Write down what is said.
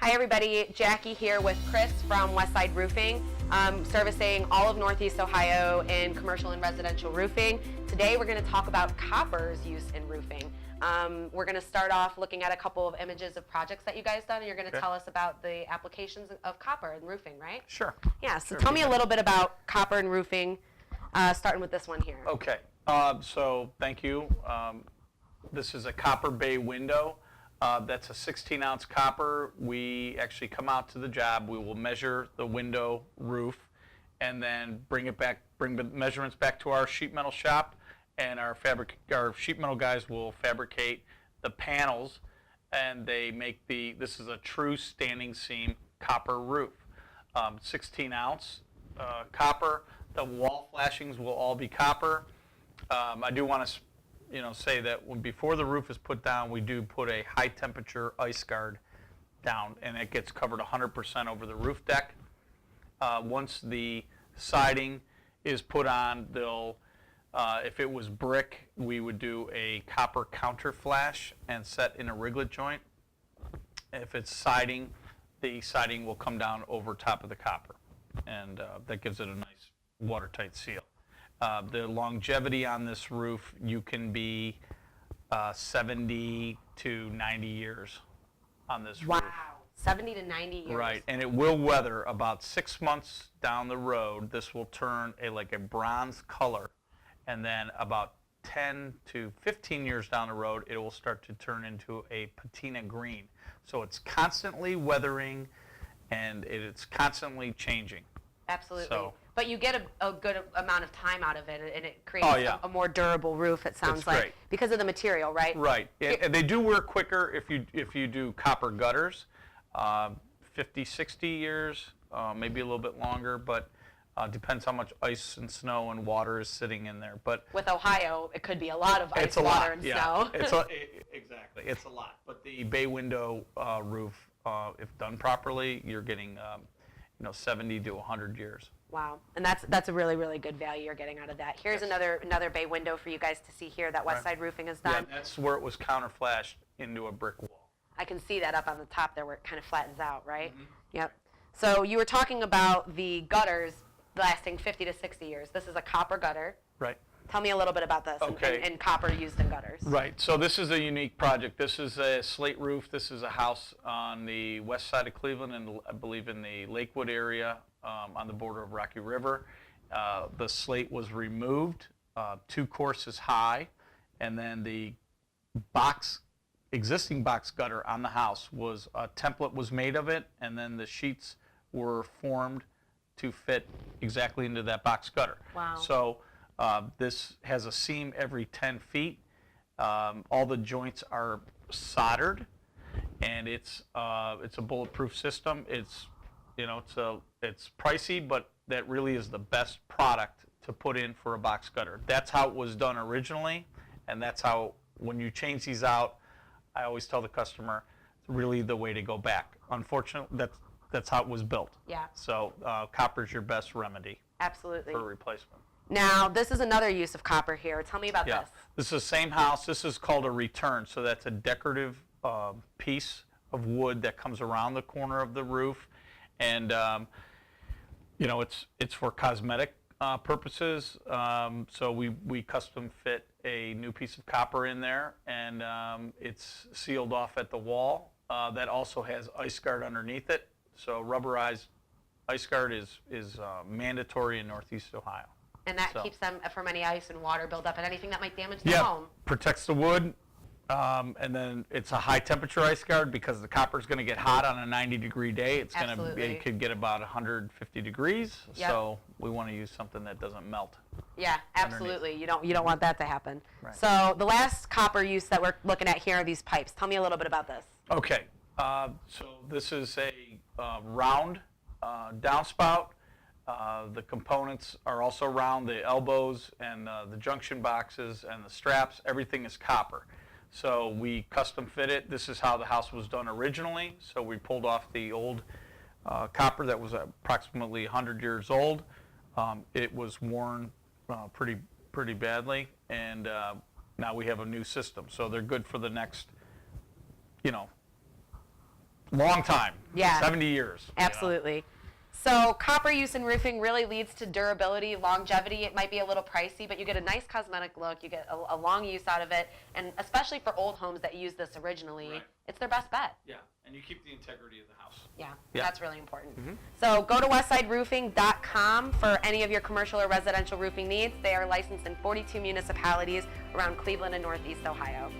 Hi everybody, Jackie here with Chris from Westside Roofing, servicing all of Northeast Ohio in commercial and residential roofing. Today we're going to talk about copper's use in roofing. We're going to start off looking at a couple of images of projects that you guys done, and you're going to tell us about the applications of copper in roofing, right? Sure. Yeah, so tell me a little bit about copper and roofing, starting with this one here. Okay, so thank you. This is a copper bay window. That's a 16-ounce copper. We actually come out to the job. We will measure the window roof and then bring the measurements back to our sheet metal shop, and our sheet metal guys will fabricate the panels, and they make this is a true standing seam copper roof. 16-ounce copper. The wall flashings will all be copper. I do want to say that before the roof is put down, we do put a high temperature ice guard down, and it gets covered 100% over the roof deck. Once the siding is put on, if it was brick, we would do a copper counter flash and set in a riglet joint. If it's siding, the siding will come down over top of the copper, and that gives it a nice watertight seal. The longevity on this roof, you can be 70 to 90 years on this roof. Wow, 70 to 90 years. Right, and it will weather about 6 months down the road. This will turn like a bronze color, and then about 10 to 15 years down the road, it will start to turn into a patina green. So it's constantly weathering, and it's constantly changing. Absolutely. So, but you get a good amount of time out of it, and it creates a more durable roof, it sounds like, great. because of the material, right? Right. And they do wear quicker if you do copper gutters, 50, 60 years, maybe a little bit longer, but depends how much ice and snow and water is sitting in there. But with Ohio, it could be a lot of ice, water, and snow. Exactly. It's a lot. But the bay window roof, if done properly, you're getting 70 to 100 years. Wow, and that's a really, really good value you're getting out of that. Here's another bay window for you guys to see here that Westside Roofing has done. Yeah, that's where it was counter flashed into a brick wall. I can see that up on the top there where it kind of flattens out, right? Mm-hmm. Yep. So you were talking about the gutters lasting 50 to 60 years. This is a copper gutter. Right. Tell me a little bit about this and copper used in gutters. Right. So this is a unique project. This is a slate roof. This is a house on the west side of Cleveland, and I believe in the Lakewood area, on the border of Rocky River. The slate was removed 2 courses high, and then the existing box gutter on the house a template was made of it, and then the sheets were formed to fit exactly into that box gutter. Wow. So this has a seam every 10 feet. All the joints are soldered, and it's a bulletproof system. It's pricey, but that really is the best product to put in for a box gutter. That's how it was done originally, and that's how, when you change these out, I always tell the customer, it's really the way to go back. Unfortunately, that's how it was built. Yeah. So copper's your best remedy. Absolutely. For replacement. Now, this is another use of copper here. Tell me about this. This is the same house. This is called a return. So that's a decorative piece of wood that comes around the corner of the roof. And, it's for cosmetic purposes. So we custom fit a new piece of copper in there, and it's sealed off at the wall. That also has ice guard underneath it. So rubberized ice guard is mandatory in Northeast Ohio. And that keeps them from any ice and water buildup and anything that might damage the home. Protects the wood, and then it's a high temperature ice guard because the copper is going to get hot on a 90-degree day. It could get about 150 degrees. Yep. So we want to use something that doesn't melt. Yeah, absolutely. You don't want that to happen. Right. So the last copper use that we're looking at here are these pipes. Tell me a little bit about this. Okay, so this is a round downspout. The components are also round. The elbows and the junction boxes and the straps, everything is copper. So we custom fit it. This is how the house was done originally. So we pulled off the old copper that was approximately 100 years old. It was worn pretty badly, and now we have a new system. So they're good for the next, long time. Yeah. 70 years. you know. Absolutely. So copper use in roofing really leads to durability, longevity. It might be a little pricey, but you get a nice cosmetic look. You get a long use out of it, and especially for old homes that use this originally, Right. it's their best bet. Yeah, and you keep the integrity of the house. Yeah, Yeah. that's really important. So go to westsideroofing.com for any of your commercial or residential roofing needs. They are licensed in 42 municipalities around Cleveland and Northeast Ohio.